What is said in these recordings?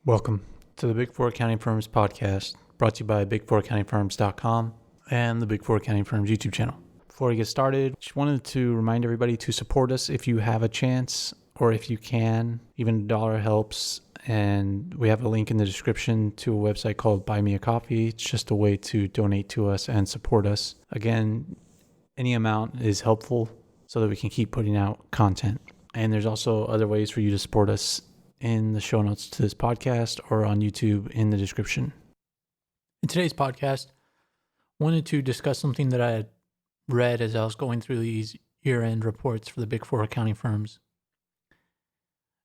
Welcome to the Big Four Accounting Firms podcast, brought to you by big4accountingfirms.com and the Big Four Accounting Firms YouTube channel. Before we get started, just wanted to remind everybody to support us if you have a chance or if you can. Even $1 helps, and we have a link in the description to a website called Buy Me a Coffee. It's just a way to donate to us and support us. Again, any amount is helpful so that we can keep putting out content. And there's also other ways for you to support us in the show notes to this podcast or on YouTube in the description. In today's podcast, I wanted to discuss something that I had read as I was going through these year-end reports for the Big Four accounting firms.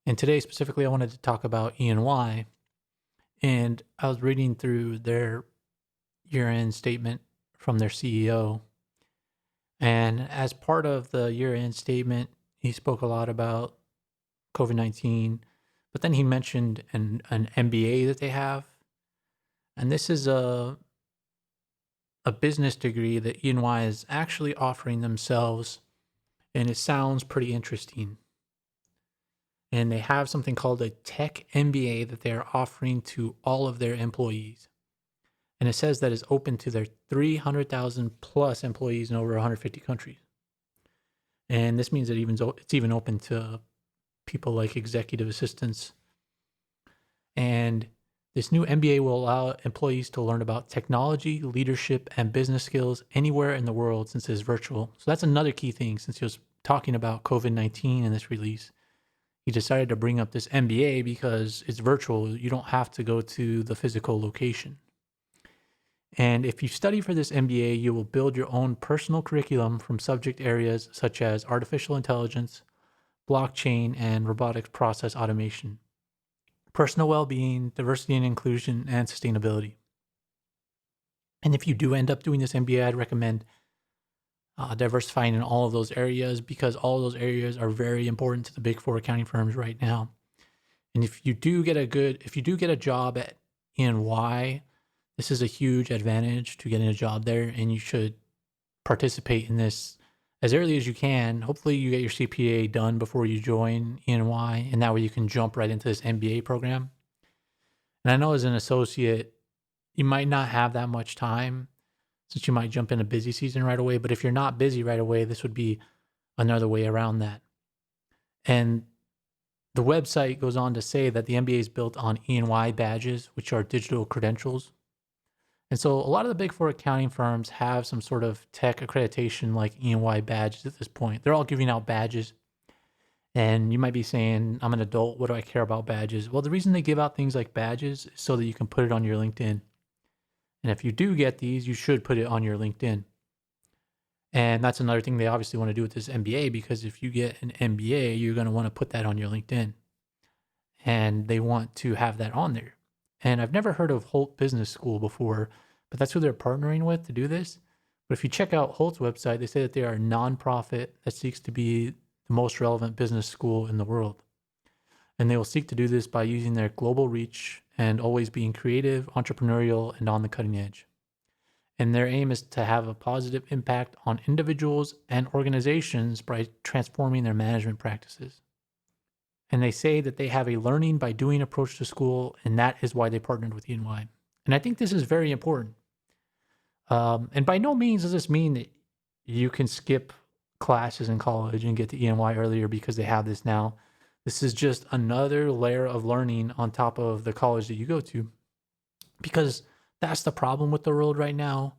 And today specifically, I wanted to talk about E&Y. And I was reading through their year-end statement from their CEO. And as part of the year-end statement, he spoke a lot about COVID-19, but then he mentioned an MBA that they have. And this is a business degree that E&Y is actually offering themselves, and it sounds pretty interesting. And they have something called a Tech MBA that they are offering to all of their employees. And it says that it's open to their 300,000 plus employees in over 150 countries. And this means that it's even open to people like executive assistants. And this new MBA will allow employees to learn about technology, leadership, and business skills anywhere in the world since it's virtual. So that's another key thing. Since he was talking about COVID-19 in this release, he decided to bring up this MBA because it's virtual. You don't have to go to the physical location. And if you study for this MBA, you will build your own personal curriculum from subject areas such as artificial intelligence, blockchain, and robotic process automation, personal well-being, diversity and inclusion, and sustainability. And if you do end up doing this MBA, I'd recommend diversifying in all of those areas, because all of those areas are very important to the Big Four accounting firms right now. And if you do get a job at E&Y, this is a huge advantage to getting a job there, and you should participate in this as early as you can. Hopefully you get your CPA done before you join E&Y, and that way you can jump right into this MBA program. And I know as an associate, you might not have that much time since you might jump in a busy season right away. But if you're not busy right away, this would be another way around that. And the website goes on to say that the MBA is built on E&Y badges, which are digital credentials. And so a lot of the Big Four accounting firms have some sort of tech accreditation like E&Y badges at this point. They're all giving out badges. And you might be saying, I'm an adult, what do I care about badges? Well, the reason they give out things like badges is so that you can put it on your LinkedIn. And if you do get these, you should put it on your LinkedIn. And that's another thing they obviously want to do with this MBA, because if you get an MBA, you're going to want to put that on your LinkedIn. And they want to have that on there. And I've never heard of Holt Business School before, but that's who they're partnering with to do this. But if you check out Holt's website, they say that they are a nonprofit that seeks to be the most relevant business school in the world. And they will seek to do this by using their global reach and always being creative, entrepreneurial, and on the cutting edge. And their aim is to have a positive impact on individuals and organizations by transforming their management practices. And they say that they have a learning by doing approach to school, and that is why they partnered with E&Y. And I think this is very important. And by no means does this mean that you can skip classes in college and get to E&Y earlier because they have this now. This is just another layer of learning on top of the college that you go to. Because that's the problem with the world right now,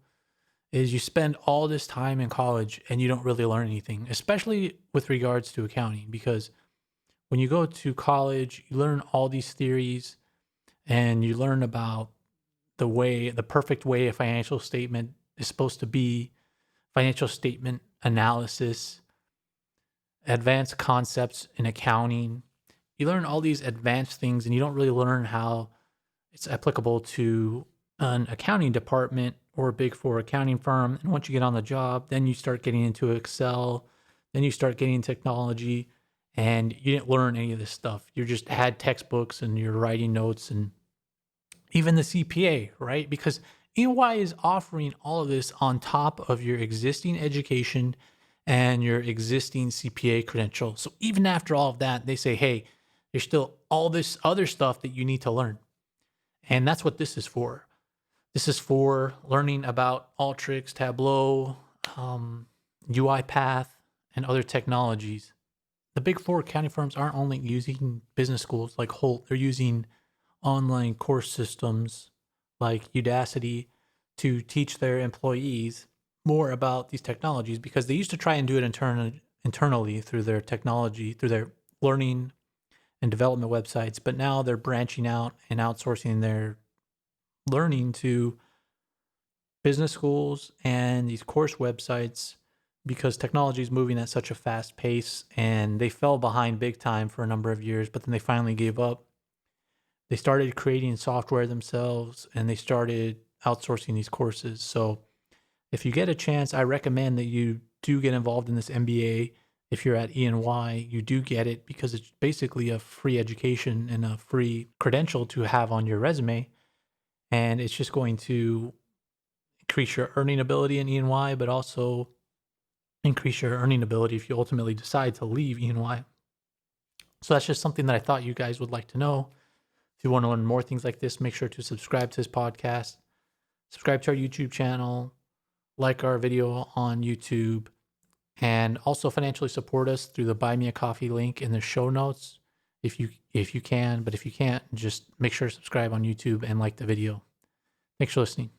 is you spend all this time in college and you don't really learn anything, especially with regards to accounting, because when you go to college, you learn all these theories and you learn about the perfect way a financial statement is supposed to be, financial statement analysis, advanced concepts in accounting. You learn all these advanced things and you don't really learn how it's applicable to an accounting department or a Big Four accounting firm. And once you get on the job, then you start getting into Excel, then you start getting technology. And you didn't learn any of this stuff. You just had textbooks and you're writing notes, and even the CPA, right? Because EY is offering all of this on top of your existing education and your existing CPA credential. So even after all of that, they say, hey, there's still all this other stuff that you need to learn. And that's what this is for. This is for learning about Alteryx, Tableau, UiPath, and other technologies. The big four accounting firms aren't only using business schools like Holt, they're using online course systems like Udacity to teach their employees more about these technologies, because they used to try and do it internally through their technology, through their learning and development websites, but now they're branching out and outsourcing their learning to business schools and these course websites, because technology is moving at such a fast pace, and they fell behind big time for a number of years, but then they finally gave up. They started creating software themselves and they started outsourcing these courses. So if you get a chance, I recommend that you do get involved in this MBA. If you're at E&Y, you do get it because it's basically a free education and a free credential to have on your resume. And it's just going to increase your earning ability in E&Y, but also increase your earning ability if you ultimately decide to leave E&Y. So that's just something that I thought you guys would like to know. If you want to learn more things like this, make sure to subscribe to this podcast, subscribe to our YouTube channel, like our video on YouTube, and also financially support us through the Buy Me a Coffee link in the show notes if you can. But if you can't, just make sure to subscribe on YouTube and like the video. Thanks for listening.